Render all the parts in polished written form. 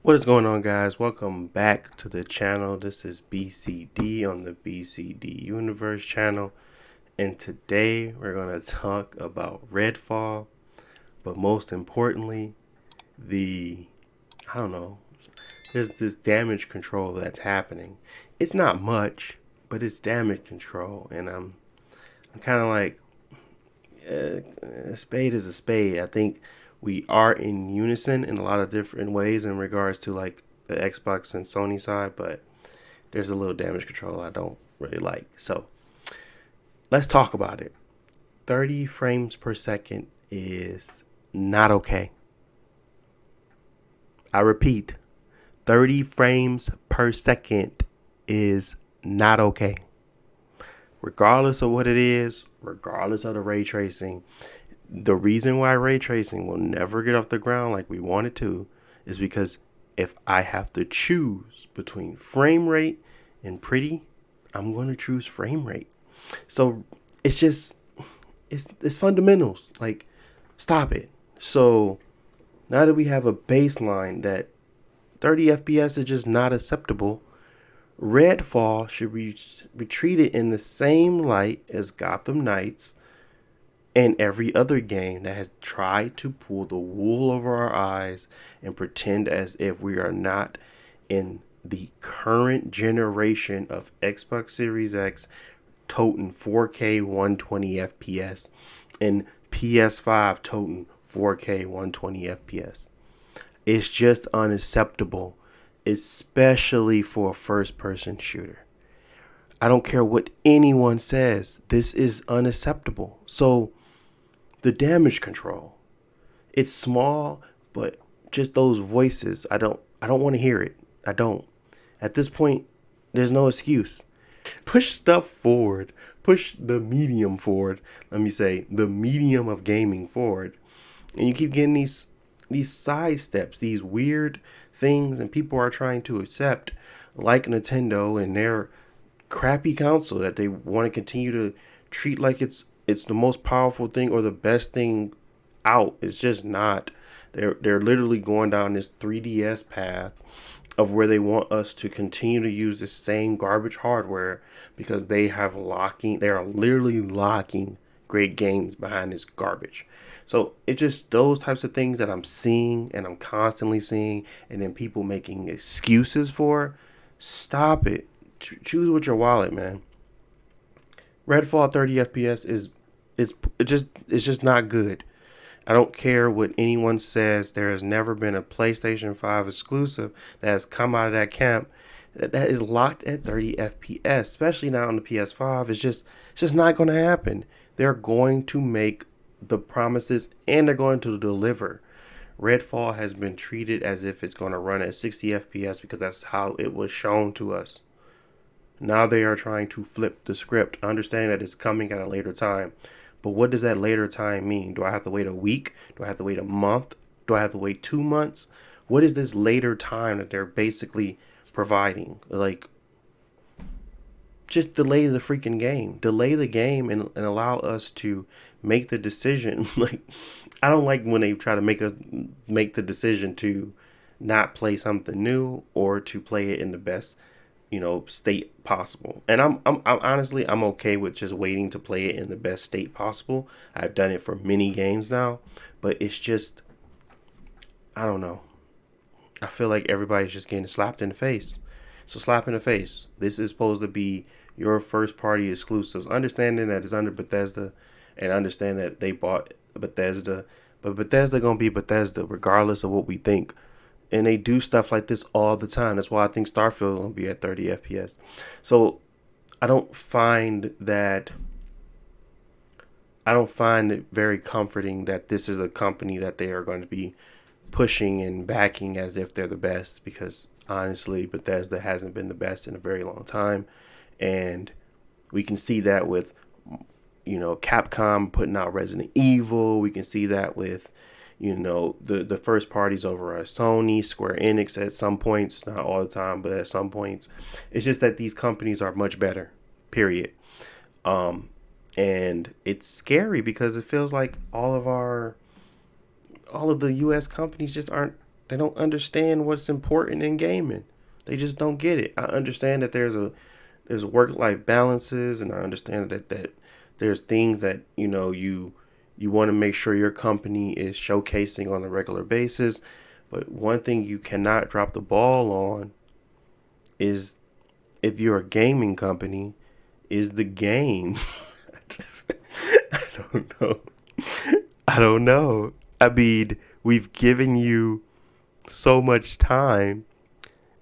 What is going on, guys? Welcome back to the channel. This is BCD on the BCD Universe channel, and today we're going to talk about Redfall, but most importantly, the I don't know, there's this damage control that's happening. It's not much, but it's damage control, and I'm kind of like, a spade is a spade. I think we are in unison in a lot of different ways in regards to like the Xbox and Sony side, but there's a little damage control I don't really like. So let's talk about it. 30 frames per second is not okay. I repeat, 30 frames per second is not okay. Regardless of what it is, regardless of the ray tracing, the reason why ray tracing will never get off the ground like we want it to is because if I have to choose between frame rate and pretty, I'm going to choose frame rate. So it's just it's fundamentals. Like, stop it. So now that we have a baseline that 30 FPS is just not acceptable, Redfall should be treated in the same light as Gotham Knights and every other game that has tried to pull the wool over our eyes and pretend as if we are not in the current generation of Xbox Series X toting 4K 120 FPS and PS5 toting 4K 120 FPS. It's just unacceptable, especially for a first person shooter. I don't care what anyone says, this is unacceptable. So the damage control, it's small, but just those voices, I don't want to hear it. I don't. At this point, there's no excuse. Push stuff forward. Push the medium forward. Let me say the medium of gaming forward. And you keep getting these side steps, these weird things, and people are trying to accept, like Nintendo and their crappy console that they want to continue to treat like it's the most powerful thing or the best thing out. It's just not. They're literally going down this 3DS path of where they want us to continue to use the same garbage hardware because they are literally locking great games behind this garbage. So it's just those types of things that I'm seeing and I'm constantly seeing, and then people making excuses for. Stop it. Choose with your wallet, man. Redfall 30 FPS it's just not good. I don't care what anyone says. There has never been a PlayStation 5 exclusive that has come out of that camp that is locked at 30 FPS, especially now on the PS5. It's just not going to happen. They're going to make the promises and they're going to deliver. Redfall has been treated as if it's going to run at 60 FPS because that's how it was shown to us. Now they are trying to flip the script, understanding that it's coming at a later time. But what does that later time mean? Do I have to wait a week? Do I have to wait a month? Do I have to wait 2 months? What is this later time that they're basically providing? Like, just delay the freaking game. Delay the game and allow us to make the decision. Like, I don't like when they try to make the decision to not play something new or to play it in the best state possible. And I'm honestly I'm okay with just waiting to play it in the best state possible. I've done it for many games now, but it's just, I don't know. I feel like everybody's just getting slapped in the face. So slap in the face. This is supposed to be your first party exclusives. Understanding that it's under Bethesda, and understand that they bought Bethesda, but Bethesda gonna be Bethesda regardless of what we think. And they do stuff like this all the time. That's why I think Starfield will be at 30 FPS. So I don't find that I don't find it very comforting that this is a company that they are going to be pushing and backing as if they're the best, because honestly Bethesda hasn't been the best in a very long time. And we can see that with Capcom putting out Resident Evil. We can see that with the first parties over at Sony, Square Enix at some points, not all the time, but at some points. It's just that these companies are much better, period. And it's scary because it feels like all of the US companies just aren't They don't understand what's important in gaming. They just don't get it. I understand that there's work life balances, and I understand that there's things that you want to make sure your company is showcasing on a regular basis. But one thing you cannot drop the ball on is, if you're a gaming company, is the games. I don't know. I don't know. I mean, we've given you so much time,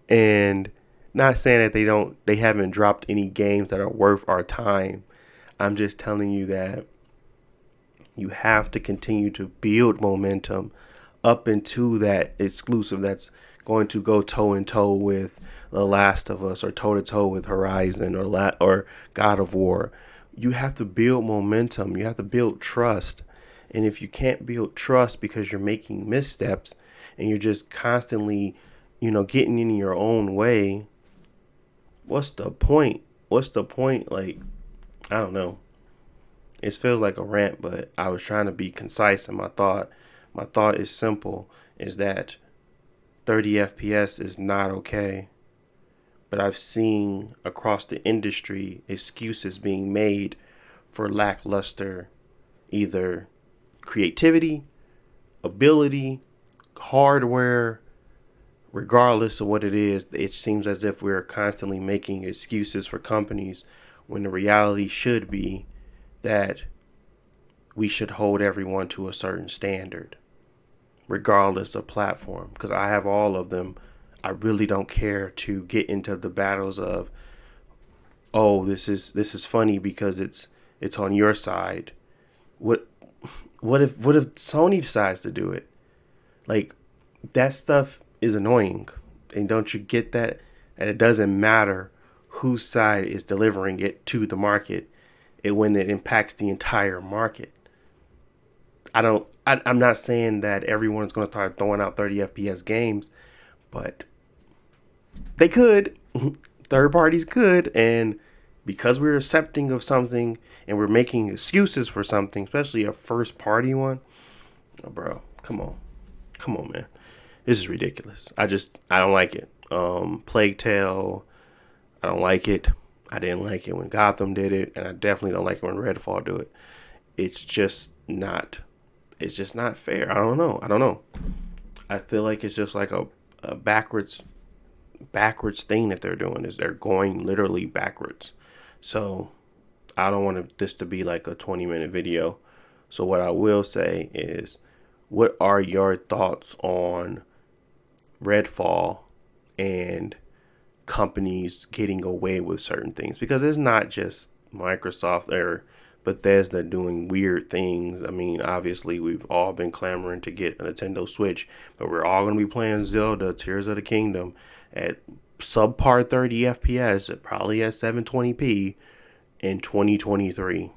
and not saying that they haven't dropped any games that are worth our time. I'm just telling you that you have to continue to build momentum up into that exclusive that's going to go toe in toe with The Last of Us, or toe to toe with Horizon, or God of War. You have to build momentum. You have to build trust. And if you can't build trust because you're making missteps and you're just constantly, getting in your own way, what's the point? What's the point? Like, I don't know. It feels like a rant, but I was trying to be concise in my thought. My thought is simple, is that 30 FPS is not okay. But I've seen across the industry excuses being made for lackluster either creativity, ability, hardware, regardless of what it is. It seems as if we're constantly making excuses for companies when the reality should be that we should hold everyone to a certain standard, regardless of platform. Because I have all of them. I really don't care to get into the battles of, oh, this is funny because it's on your side. What what if Sony decides to do it? Like, that stuff is annoying. And don't you get that? And it doesn't matter whose side is delivering it to the market, when it impacts the entire market. I'm not saying that everyone's going to start throwing out 30 FPS games, but they could. Third parties could. And because we're accepting of something and we're making excuses for something, especially a first party one, oh, bro, come on, man. This is ridiculous. I don't like it. Plague Tale, I don't like it. I didn't like it when Gotham did it, and I definitely don't like it when Redfall do it. It's just not fair. I don't know. I feel like it's just like a backwards thing that they're doing, is they're going literally backwards. So I don't want this to be like a 20-minute video. So what I will say is, what are your thoughts on Redfall and companies getting away with certain things? Because it's not just Microsoft or Bethesda doing weird things. I mean, obviously we've all been clamoring to get a Nintendo Switch, but we're all going to be playing Zelda Tears of the Kingdom at subpar 30 FPS, probably at 720p in 2023.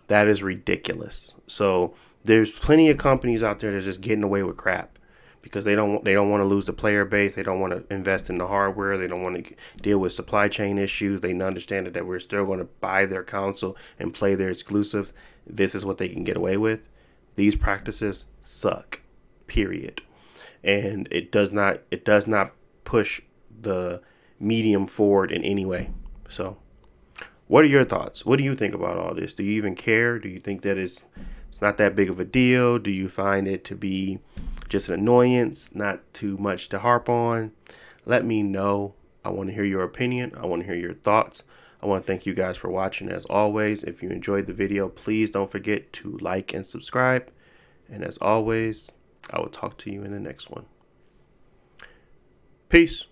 That is ridiculous. So there's plenty of companies out there that's just getting away with crap because they don't want to lose the player base. They don't want to invest in the hardware. They don't want to deal with supply chain issues. They understand that we're still going to buy their console and play their exclusives. This is what they can get away with. These practices suck. Period. And it does not push the medium forward in any way. So, what are your thoughts? What do you think about all this? Do you even care? Do you think that it's not that big of a deal? Do you find it to be just an annoyance, not too much to harp on? Let me know. I want to hear your opinion. I want to hear your thoughts. I want to thank you guys for watching. As always, if you enjoyed the video, please don't forget to like and subscribe. And as always, I will talk to you in the next one. Peace.